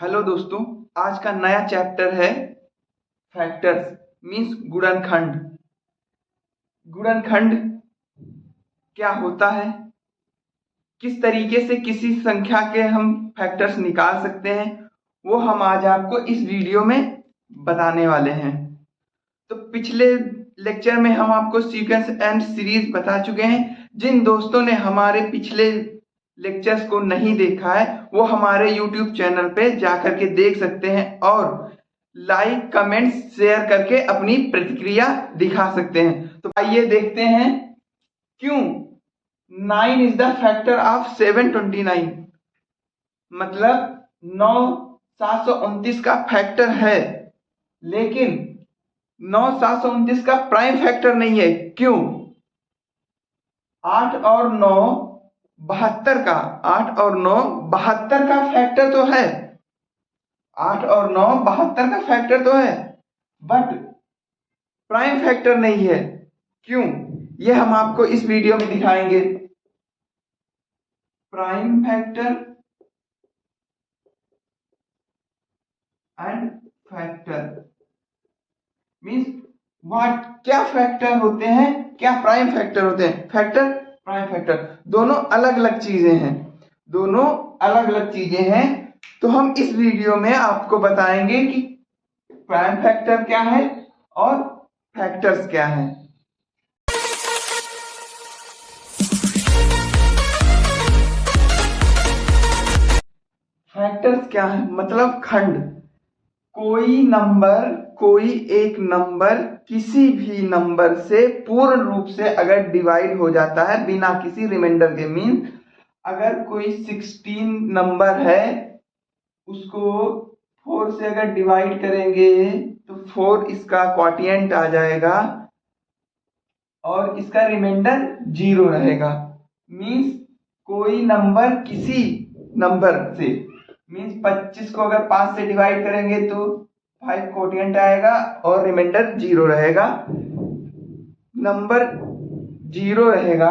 Hello दोस्तों, आज का नया चैप्टर है फैक्टर्स मीन्स गुणनखंड। गुणनखंड क्या होता है, किस तरीके से किसी संख्या के हम फैक्टर्स निकाल सकते हैं, वो हम आज आपको इस वीडियो में बताने वाले हैं। तो पिछले लेक्चर में हम आपको सीक्वेंस एंड सीरीज बता चुके हैं। जिन दोस्तों ने हमारे पिछले लेक्चर्स को नहीं देखा है वो हमारे YouTube चैनल पे जाकर के देख सकते हैं और लाइक कमेंट्स शेयर करके अपनी प्रतिक्रिया दिखा सकते हैं। तो आइए देखते हैं क्यों 9 इज द फैक्टर ऑफ 729। मतलब 9 729 का फैक्टर है, लेकिन 9 729 का प्राइम फैक्टर नहीं है। क्यों? 8 और 9 72 का, 8 और 9 72 का फैक्टर तो है। 8 और 9 72 का फैक्टर तो है, बट प्राइम फैक्टर नहीं है। क्यों? ये हम आपको इस वीडियो में दिखाएंगे। Prime factor and factor means what, क्या फैक्टर होते हैं, क्या प्राइम फैक्टर होते हैं। फैक्टर प्राइम फैक्टर दोनों अलग अलग चीजें हैं, दोनों अलग अलग चीजें हैं। तो हम इस वीडियो में आपको बताएंगे कि प्राइम फैक्टर क्या है और फैक्टर्स क्या है। फैक्टर्स क्या है? मतलब खंड। कोई एक नंबर किसी भी नंबर से पूर्ण रूप से अगर डिवाइड हो जाता है बिना किसी रिमाइंडर के, मीन अगर कोई 16 नंबर है उसको 4 से अगर डिवाइड करेंगे तो 4 इसका क्वोटिएंट आ जाएगा और इसका रिमाइंडर 0 रहेगा। मीन्स कोई नंबर किसी नंबर से, मीन्स 25 को अगर 5 से डिवाइड करेंगे तो 5 क्वोटिएंट आएगा और रिमाइंडर 0 रहेगा। नंबर 0 रहेगा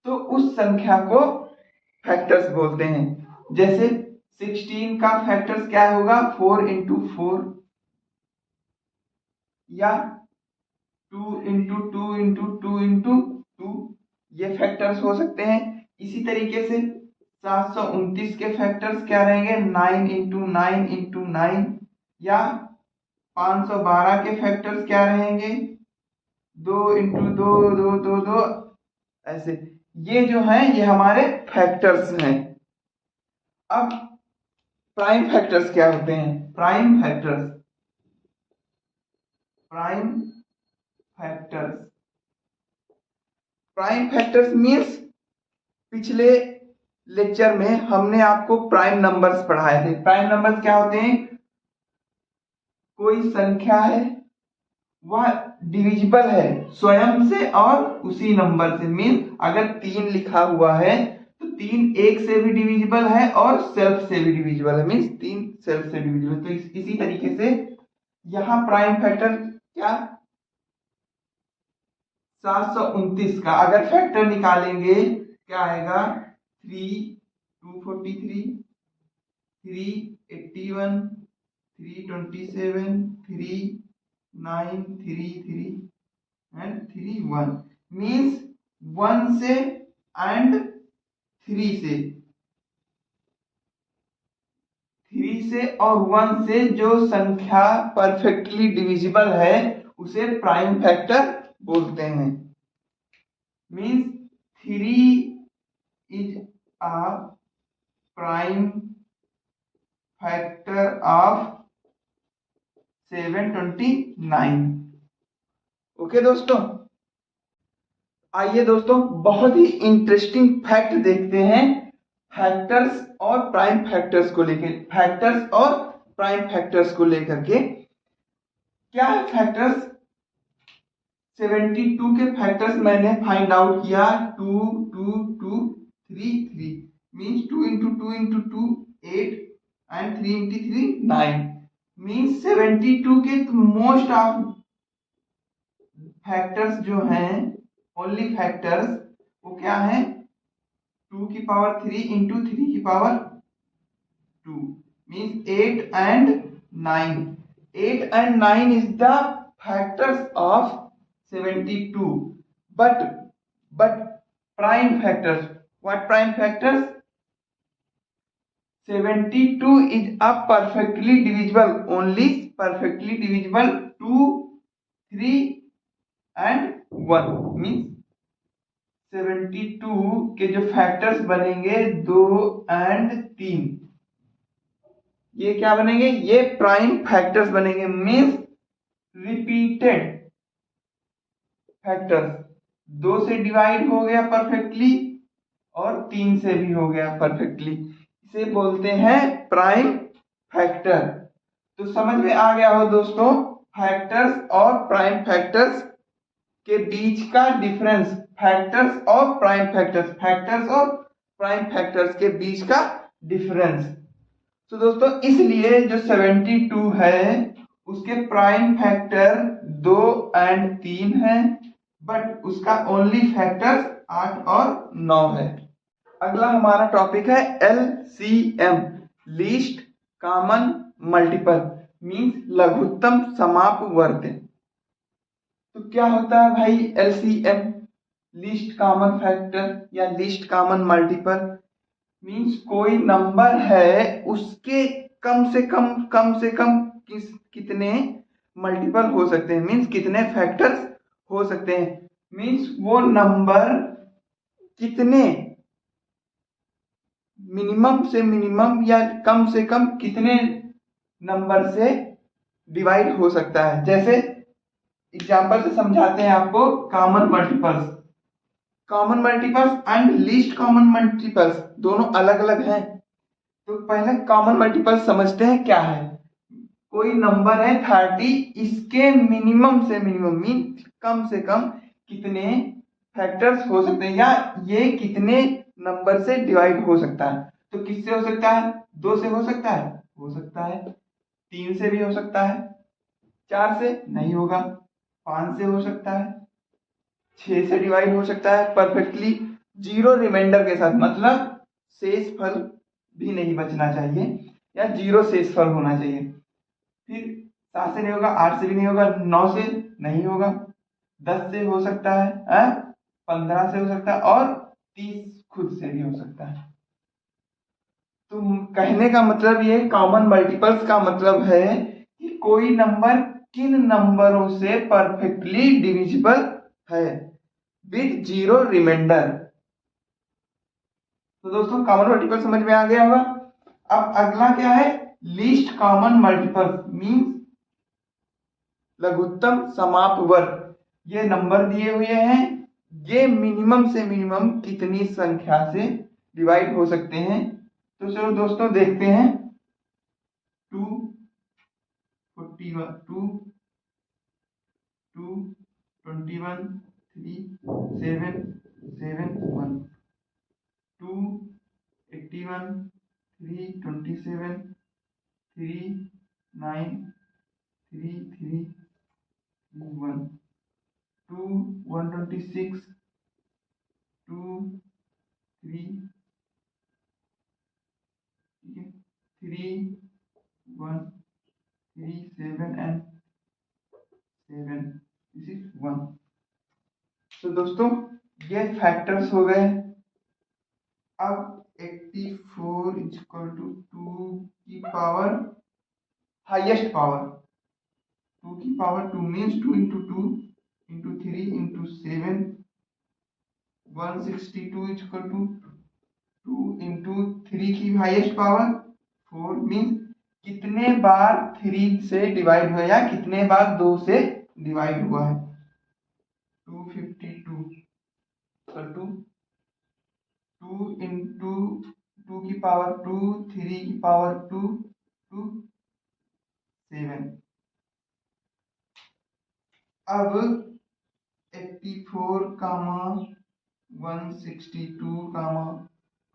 तो उस संख्या को फैक्टर्स बोलते हैं। जैसे 16 का फैक्टर्स क्या होगा? 4 इंटू 4 या 2 इंटू 2 इंटू 2 इंटू 2, ये फैक्टर्स हो सकते हैं। इसी तरीके से 729 के फैक्टर्स क्या रहेंगे? 9 इंटू 9 इंटू 9, या 512 के फैक्टर्स क्या रहेंगे? 2 इंटू 2 2 2 2, ऐसे। ये जो है ये हमारे फैक्टर्स हैं। अब प्राइम फैक्टर्स क्या होते हैं? Prime factors prime factors means पिछले लेक्चर में हमने आपको प्राइम नंबर्स पढ़ाए थे। प्राइम नंबर्स क्या होते हैं? कोई संख्या है वह डिविजिबल है स्वयं से और उसी नंबर से। मीन अगर 3 लिखा हुआ है तो 3 एक से भी डिविजिबल है और सेल्फ से भी डिविजिबल है, मीन्स 3 सेल्फ से डिविजिबल। तो इसी तरीके से यहाँ प्राइम फैक्टर क्या, 729 का अगर फैक्टर निकालेंगे क्या आएगा? 3 243 381 327 393 एंड 31, मीन्स 1 से एंड 3 से और 1 से जो संख्या परफेक्टली डिविजिबल है उसे प्राइम फैक्टर बोलते हैं। Means 3 is a prime factor of 729। Okay दोस्तों, आइए दोस्तों बहुत ही इंटरेस्टिंग फैक्ट देखते हैं फैक्टर्स और प्राइम फैक्टर्स को लेकर। फैक्टर्स और प्राइम फैक्टर्स को लेकर के क्या है फैक्टर्स? 72 के फैक्टर्स मैंने फाइंड आउट किया। 2 2 2 3 3, means 2 into 2 into 2 8 and 3 into 3 9, means 72 के मोस्ट ऑफ फैक्टर्स जो हैं, ओनली फैक्टर्स, वो क्या है? 2 की पावर 3 इंटू 3 की power 2, means 8 and 9. 8 and 9 is the factors of 72. But prime factors, what prime factors? 72 is a perfectly divisible, only perfectly divisible 2, 3 and 1, means 72 के जो फैक्टर्स बनेंगे 2 and 3, ये क्या बनेंगे? ये प्राइम फैक्टर्स बनेंगे, मीन्स रिपीटेड फैक्टर्स। 2 से डिवाइड हो गया परफेक्टली और 3 से भी हो गया परफेक्टली, इसे बोलते हैं प्राइम फैक्टर। तो समझ में आ गया हो दोस्तों, फैक्टर्स और प्राइम फैक्टर्स के बीच का डिफरेंस, फैक्टर्स और प्राइम फैक्टर्स, फैक्टर्स और प्राइम फैक्टर्स के बीच का डिफरेंस। तो दोस्तों इसलिए जो 72 है उसके प्राइम फैक्टर 2 and 3 है, बट उसका ओनली फैक्टर्स 8 और 9 है। अगला हमारा टॉपिक है LCM, least common multiple, means लघुत्तम समापवर्ग। तो क्या होता है भाई LCM, लीस्ट कॉमन फैक्टर या लीस्ट कॉमन मल्टीपल? मीन्स कोई नंबर है उसके कम से कम कितने मल्टीपल हो सकते हैं, मीन्स कितने फैक्टर्स हो सकते हैं, मीन्स वो नंबर कितने मिनिमम से मिनिमम या कम से कम कितने नंबर से डिवाइड हो सकता है। जैसे एग्जांपल से समझाते हैं आपको, common multiples, common multiples and least common multiples दोनों अलग अलग हैं। तो पहले कॉमन मल्टीपल्स समझते हैं क्या है। कोई नंबर है 30, इसके मिनिमम से मिनिमम मीन कम से कम कितने फैक्टर्स हो सकते हैं, या ये कितने नंबर से डिवाइड हो सकता है। तो किससे हो सकता है? 2 से हो सकता है 3 से भी हो सकता है, 4 से नहीं होगा, 5 से हो सकता है, 6 से डिवाइड हो सकता है परफेक्टली जीरो रिमाइंडर के साथ, मतलब शेष फल भी नहीं बचना चाहिए या जीरो शेष फल होना चाहिए। फिर 7 से नहीं होगा, 8 से भी नहीं होगा, 9 से नहीं होगा, 10 से हो सकता है, 15 से हो सकता है और 30 खुद से भी हो सकता है। तो कहने का मतलब ये कॉमन मल्टीपल्स का मतलब है कि कोई नंबर किन नंबरों से परफेक्टली डिविजिबल है विद जीरो रिमाइंडर। तो दोस्तों कॉमन मल्टीपल समझ में आ गया होगा। अब अगला क्या है? लीस्ट कॉमन मल्टीपल मींस लघुत्तम समापवर्ग। ये नंबर दिए हुए हैं, ये मिनिमम से मिनिमम कितनी संख्या से डिवाइड हो सकते हैं। तो चलो दोस्तों देखते हैं। 2 41 2 2 21 3 7 7 1 2 81 3 27 3 9 3 3 1 2 126 2 3 3 1 3 7 and 7, दिस इज 1। तो दोस्तों ये फैक्टर्स हो गए। अब 84 इज इक्वल टू 2 की पावर हाईएस्ट पावर, 2 की power 2 means 2 into 2 into 3 into 7, 162 is equal to 2 into 3 की हाईएस्ट पावर 4, मीन्स कितने बार 3 से डिवाइड हुआ या कितने बार 2 से डिवाइड हुआ है। 252 इक्वल टू 2 इंटू 2 की पावर 2 3 की पावर 2 टू 7। अब 84 कामा 162 कामा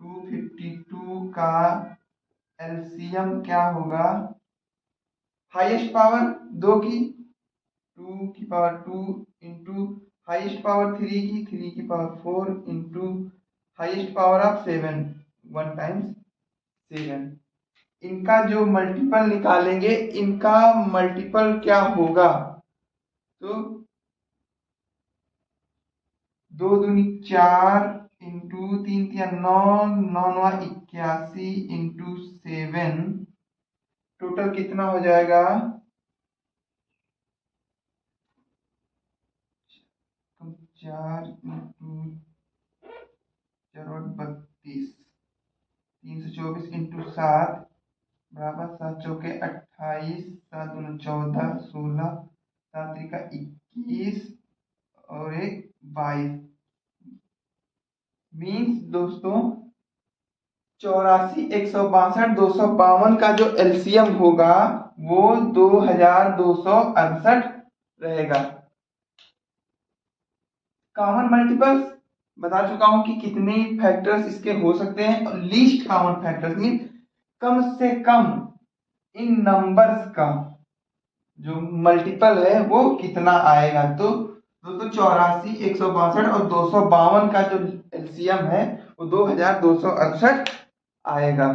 252 का एलसीएम क्या होगा? हाईएस्ट पावर 2 की 2 की पावर 2 इंटू हाईएस्ट पावर 3 की power 4 into highest power of 7, 1 times 7, इनका जो मल्टीपल निकालेंगे, इनका मल्टीपल क्या होगा, तो 2 दूनी 4 इंटू 3 3 9 9 9 81 इंटू 7, टोटल कितना हो जाएगा, 4 इंटू 4 32, 324 इंटू 7 बराबर 7 चौके 28, 7 दूनी 14, 16, 7 त्रिका 21 और एक 22। मीन्स दोस्तों 84, 162, 252 का जो एलसीएम होगा वो 2268 रहेगा। कॉमन मल्टीपल्स बता चुका हूं कि कितने फैक्टर्स इसके हो सकते हैं, और लीस्ट कॉमन फैक्टर्स मीन कम से कम इन नंबर्स का जो मल्टीपल है वो कितना आएगा। तो दोस्तों 84, 162 और 252 का जो एलसीएम है वो 2268 आएगा।